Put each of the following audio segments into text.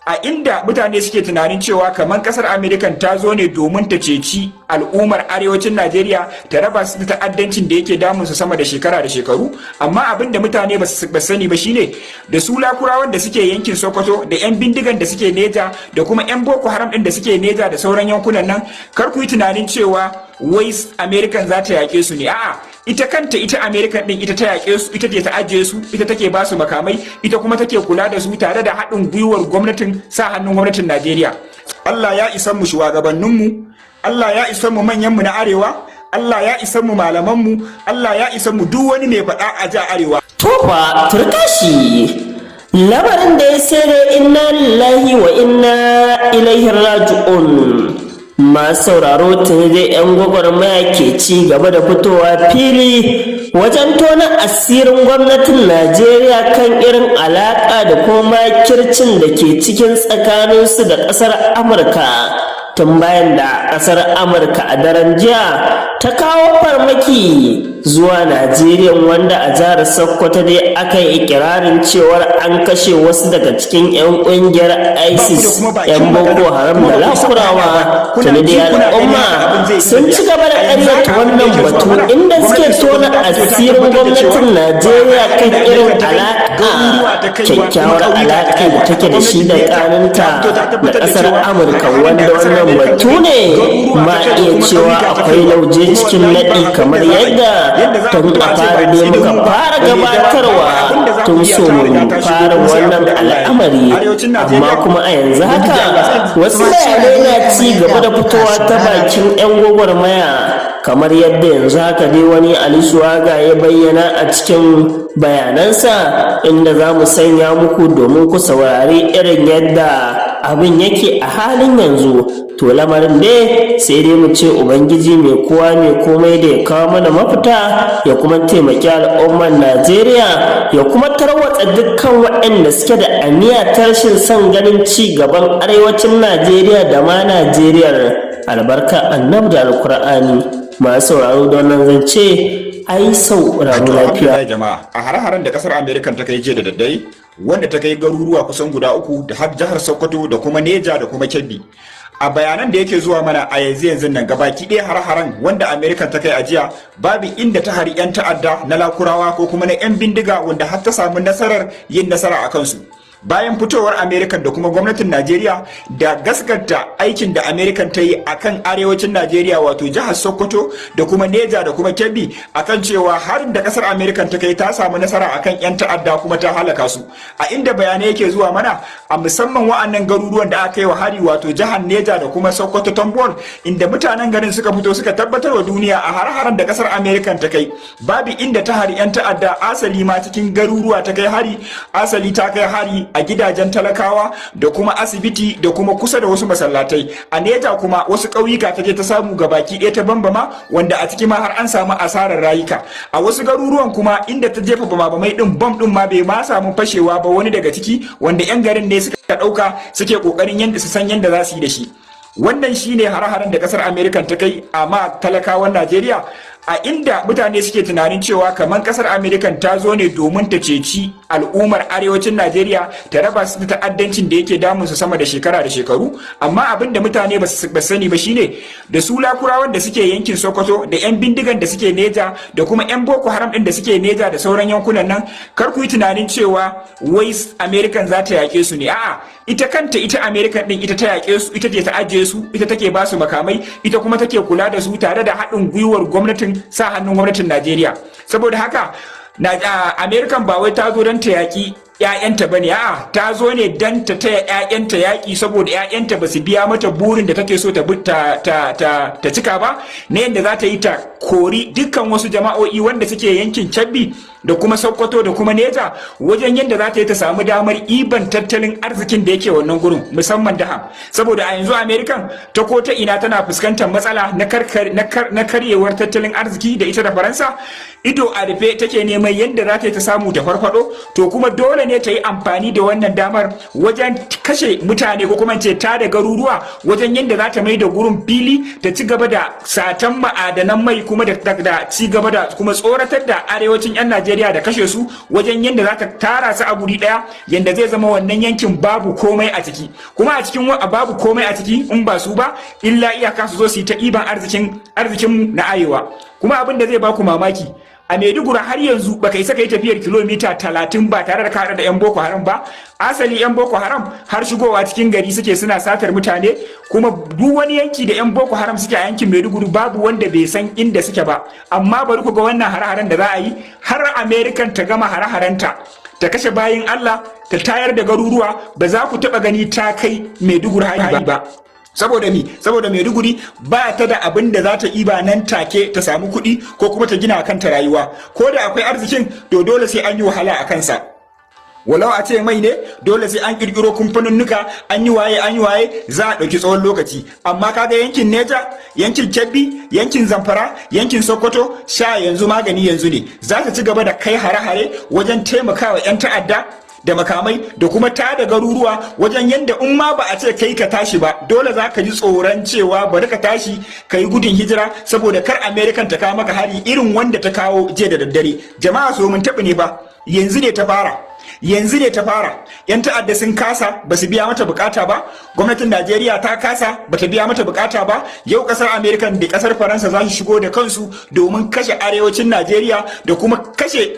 a inda mutane suke tunanin cewa kamar kasar American ta zo ne domin ta ceci al'ummar arewacin Najeriya ta raba su da ta'addancin da yake damun su sama da shekara da shekaru, amma abin da mutane ba sani ba shine da su lakurawan da suke yankin Sokoto da yan bindigan da suke Neja da kuma yan Boko Haram din da suke Neja da sauran yankunan nan, kar ku yi tunanin cewa wai American za ta yake su ne, a'a ita kanta ita American din ita ta yake su, ita ce ta ajiye su, ita take ba su makamai, ita kuma take kula da su tare da haɗin gwiwar gwamnatin sa hannun gwamnatin Najeriya. Allah ya isan mu shugabanninmu, Allah ya isan mu manyanmu na arewa, Allah ya isan mu malamanmu, Allah ya isan mu duk wani mai faɗa a ja arewa. Tofa turkashi labarin da ya sai da inna lillahi wa inna ilaihi raji'un. Masu sauraro tuni dai 'yan gwagwarmaya ke ci gaba da fitowa fili wajen tona asirin gwamnatin Najeriya kan irin alaƙa da kuma makircin da ke cikin tsakaninsu da ƙasar Amurka, tun bayan da ƙasar Amurka a daren jiya ta kawo farmaki zuwa Najeriya, wanda a jihar Sokoto dai aka yi ikirarin cewar an kashe wasu daga cikin 'yan ƙungiyar ISIS 'yan Boko Haram da Lakurawa. Tuni dai al'umma sun ci gaba da ƙaryata wannan batu, inda suke tona asirin gwamnatin Najeriya kan irin kyakkyawar alaƙa da take da shi da ƙaninta da ƙasar Amurka, wanda wannan batu ne ma iya cewa akwai lauje cikin naɗi, kamar yadda tun a fara ne muka fara gabatarwa tun so mu fara wannan al'amari, amma kuma a yanzu haka wasu bayanai na ci gaba da fitowa ta bakin 'yan gwagwarmaya, kamar yadda yanzu haka dai wani Ali Shuwaga ya bayyana a cikin bayanansa, inda za mu sanya muku domin ku saurari irin yadda abin yake a halin yanzu. To lamarin dai sai dai mu ce Ubangiji mai kowa mai komai da ya kawo mana mafita, ya kuma taimaki al'ummar Najeriya, ya kuma tarwatsa dukkan waɗanda suke da aniya ta rashin son ganin ci gaban arewacin Najeriya da ma Najeriyar, albarka annabi da alkur'ani. Masu sauraro don nan zance ai sauraro lafiya. Jama'a, a hare-haren da kasar American ta kai jiya da daddare, wanda ta kai garuruwa kusan guda 3 da har jihar Sokoto da kuma Neja da kuma Kebbi, a bayanan da yake zuwa mana a yanzu nan gabaki ɗaya har-haren wanda American ta kai a jiya, babu inda ta hari 'yan ta'adda na Lakurawa ko kuma na 'yan bindiga wanda har ta samu nasarar yin nasara a kansu. Bayan fitowar American da kuma gwamnatin Najeriya da gaskata aikin da American ta yi akan arewacin Najeriya, wato jihar Sokoto da kuma Neja da kuma Kebbi, akan cewa harin da kasar American ta kai ta samu nasara akan 'yan ta'adda kuma ta halaka su, a inda bayanai yake zuwa mana a musamman wa'annan garuruwan da aka yi wa hari, wato jihar Neja da kuma Sokoto Tambol, inda mutanen garin suka fito suka tabbatar wa duniya a har-haren da kasar American ta kai babu inda ta hari 'yan ta'adda, asali ma cikin garuruwa ta kai hari, asali ta kai hari a gidajen talakawa da kuma asibiti da kuma kusa da wasu masallatai. A Neja kuma wasu ƙauyuka take ta samu gabaki ɗaya ta bambama, wanda a ciki ma har an samu asarar rayuka. A wasu garuruwan kuma inda ta jefa bamabamai din bom din ma bai ma samu fashewa ba wani daga ciki, wanda 'yan garin ne suka ɗauka suke ƙoƙarin yadda su san yadda za su yi da shi. Wannan shine har-haren da kasar American ta kai amma talakawan Najeriya, a inda mutane suke tunanin cewa kamar kasar American ta zo ne domin ta ceci al'ummar arewacin Najeriya, ta raba su da ta'addancin da yake damun su sama da shekara da shekaru, amma abin da mutane ba sani ba shine da su lakurawan da suke yankin Sokoto da yan bindigan da suke Neja da kuma yan Boko Haram din da suke Neja da sauran yankunan nan, kar ku yi tunanin cewa wai American za ta yake su ne, a'a ita kanta ita American din ita ta yake su, ita ce ta ajiye su, ita take ba su makamai, ita kuma take kula da su tare da haɗin gwiwar gwamnatin sa hannun gwamnatin Najeriya. Saboda haka American ba wai ta zo don ta yaƙi ‘ya'yanta ba ne, a'a ta zo ne don ta taya ‘ya'yanta yaƙi, saboda ‘ya'yanta ba su biya mata burin da take so ta cika ba, na yadda za ta yi ta kori dukkan wasu jama'o'i wanda suke yankin Kebbi da kuma Sokoto da kuma Neja, wajen yadda za ta yi ta samu damar iban tattalin arzikin da yake wannan gurin, musamman Daham. Saboda a yanzu American ta ko ta ina tana fuskantar matsala na karyewar tattalin arziki da ita da Faransa, ido a rufe take neman yadda za ta yi ta samu ta farfado, to kuma dole dole ne ta yi amfani da wannan damar wajen kashe mutane ko kuma ce ta da garuruwa wajen yadda za ta mai da gurin fili ta ci gaba da satan ma'adanan mai kuma da ci gaba da kuma tsoratar da arewacin 'yan Najeriya da kashe su wajen yadda za ta tara su a guri daya yadda zai zama wannan yankin babu komai a ciki, kuma a cikin babu komai a ciki in ba su ba illa iyaka su zo su yi ta ɗiban arzikin na arewa. Kuma abin da zai baku mamaki, a Maiduguri har yanzu baka isa kai tafiyar kilomita 30 ba tare da ka haɗu da 'yan Boko Haram ba. Asali 'yan Boko Haram har shigowa cikin gari suke suna satar mutane, kuma duk wani yanki da 'yan Boko Haram suke a yankin Maiduguri babu wanda bai san inda suke ba. Amma bari ku ga wannan hare-haren da za a yi, har American ta gama hare-harenta ta kashe bayin Allah, ta tayar da garuruwa, ba za ku taɓa gani ta kai Maiduguri hari ba. Saboda Maiduguri ba ta da abin da za ta iba nan take ta samu kuɗi ko kuma ta gina kanta rayuwa, ko da akwai arzikin to dole sai an yi wahala a kansa. Walau a ce mai ne, dole sai an kirkiro kamfanunnuka, an yi waye za a ɗauki tsawon lokaci. Amma kaga yankin Neja, yankin Kebbi, yankin Zamfara, yankin Sokoto, sha yanzu magani yanzu ne. Za ta ci gaba da kai hare-hare wajen taimakawa 'yan ta'adda da makamai da kuma tada garuruwa wajen yadda in ma ba a ce kai ka tashi ba dole za ka ji tsoron cewa bari ka tashi ka yi gudun hijira saboda kar American ta kawo maka hari irin wanda ta kawo jiya da daddare. Jama'a so mun taɓa ne ba, yanzu ne ta fara. 'Yan ta'adda sun kasa ba su biya mata bukata ba, gwamnatin Najeriya ta kasa ba ta biya mata bukata ba. Yau kasar Amerika da kasar Faransa za su shigo da kansu domin kashe arewacin Najeriya da kuma kashe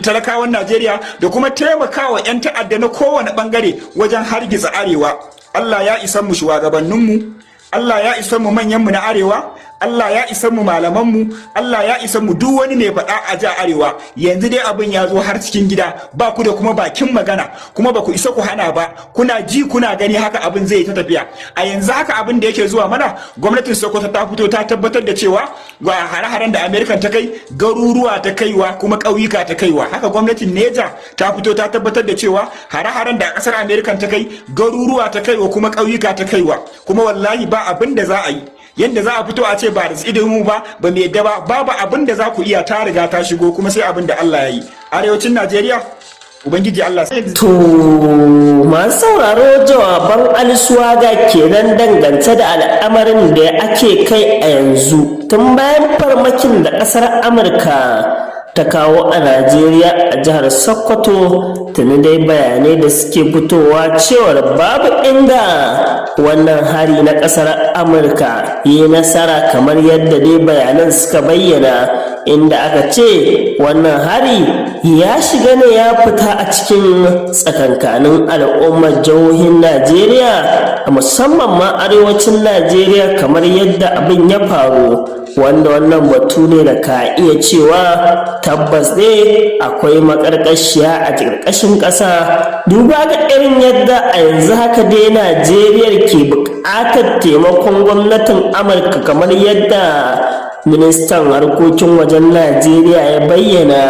talakawan Najeriya da kuma taimakawa 'yan ta'adda na kowane bangare wajen hargitsa arewa. Allah ya isa mu shugabanninmu, Allah ya isa mu manyanmu na arewa, Allah ya isa mu malamanmu, Allah ya isa mu duk wani mai faɗa a ja arewa. Yanzu dai abin ya zo har cikin gida, ba ku da kuma bakin magana, kuma ba ku isa ku hana ba, kuna ji kuna gani haka abin zai ta tafiya. A yanzu haka abin da yake zuwa mana, gwamnatin Sokoto ta fito ta tabbatar da cewa ga hare-haren da American ta kai garuruwa ta kaiwa kuma ƙauyuka ta kaiwa. Haka gwamnatin Neja ta fito ta tabbatar da cewa hare-haren da ƙasar American ta kai garuruwa ta kaiwa kuma ƙauyuka ta kaiwa. Kuma wallahi ba abin da za a yi, yadda za a fito a ce ba da tsidimu ba mu yadda ba, babu abin da za ku iya, ta riga ta shigo kuma sai abin da Allah ya yi. Arewacin Najeriya Ubangiji Allah sai. To masu sauraro, jawaban Alisuwaga kenan dangance da al'amarin da ake kai a yanzu tun bayan farmakin da ƙasar Amurka ta kawo a Najeriya a jihar Sokoto. Tuni dai bayanai da suke fitowa cewar babu inda wannan hari na ƙasar Amurka yi nasara kamar yadda dai bayanan suka bayyana, inda aka ce wannan hari ya shiga ne ya fita a cikin tsakankanin al'ummar jihohin Najeriya, musamman ma arewacin Najeriya kamar yadda abin ya faru, wanda wannan batu ne da ka iya cewa tabbas ne akwai maƙarƙashiya a ƙarƙashin ƙasa, duba ga irin yadda a yanzu haka dai Najeriya ke buƙatar taimakon gwamnatin Amurka kamar yadda ministan harkokin wajen Najeriya ya bayyana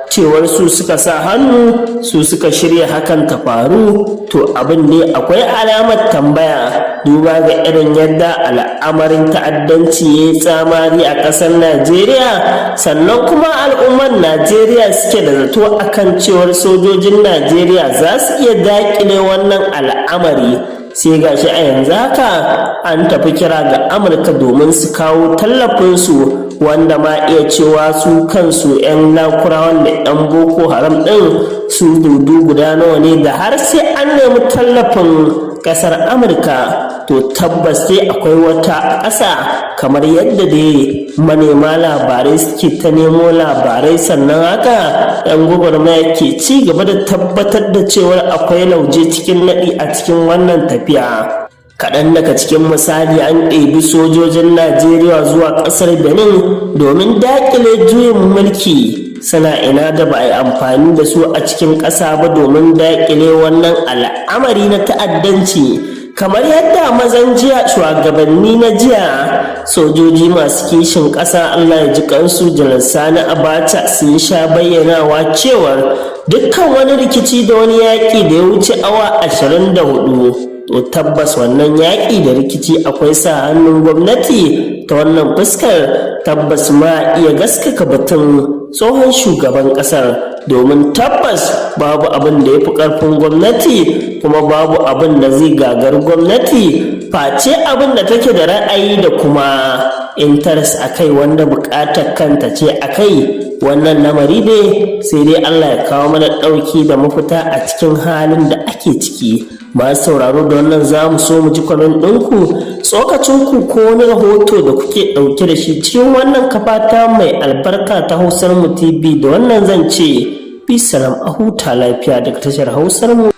cewar su suka sa hannu, su suka shirya hakan ta faru. To abin ne akwai alamar tambaya duba ga irin yadda al'amarin ta'addanci ya yi tsamari a ƙasar Najeriya, sannan kuma al'ummar Najeriya suke da zato akan cewar sojojin Najeriya za su iya daƙile wannan al'amari. Sai gashi a yanzu haka an tafi kira ga Amurka domin su kawo tallafinsu, wanda ma iya cewa su kansu 'yan lakurawan da 'yan Boko Haram ɗin su dudu guda nawa ne da har sai an nemi tallafin ƙasar Amurka. To tabbas dai akwai wata ƙasa kamar yadda dai manema labarai suke ta nemo labarai, sannan haka 'yan gwagwarmaya ke ci gaba da tabbatar da cewar akwai lauje cikin naɗi a cikin wannan tafiya. Kaɗan daga cikin misali, an ɗebi sojojin Najeriya zuwa ƙasar Benin domin daƙile juyin mulki. Sana ina da ba a yi amfani da su a cikin ƙasa ba domin daƙile wannan al'amari na ta'addanci. Kamar yadda mazan jiya, shugabanni na jiya, sojoji masu kishin ƙasa Allah ya ji kansu Janar Sani Abacha sun sha bayyanawa cewar dukkan wani rikici da wani yaƙi da ya wuce awa 24, to tabbas wannan yaƙi da rikici akwai sa hannun gwamnati. Ta wannan fuskar tabbas ma iya gaskaka batun tsohon shugaban ƙasar domin tabbas babu abin da ya fi ƙarfin gwamnati kuma babu abin da zai gagari gwamnati face abin da take da ra'ayi da kuma interest a kai wanda buƙatar kanta ce a kai. Wannan lamari dai sai dai Allah ya kawo mana ɗauki da mafita a cikin halin da ake ciki. Masu sauraro da wannan za mu so mu ji kwamen ɗinku, tsokacinku ko wani rahoto da kuke ɗauke da shi cikin wannan kafata mai albarka ta Hausar mu TV. Da wannan zan ce bisalam a huta lafiya daga tashar Hausar mu.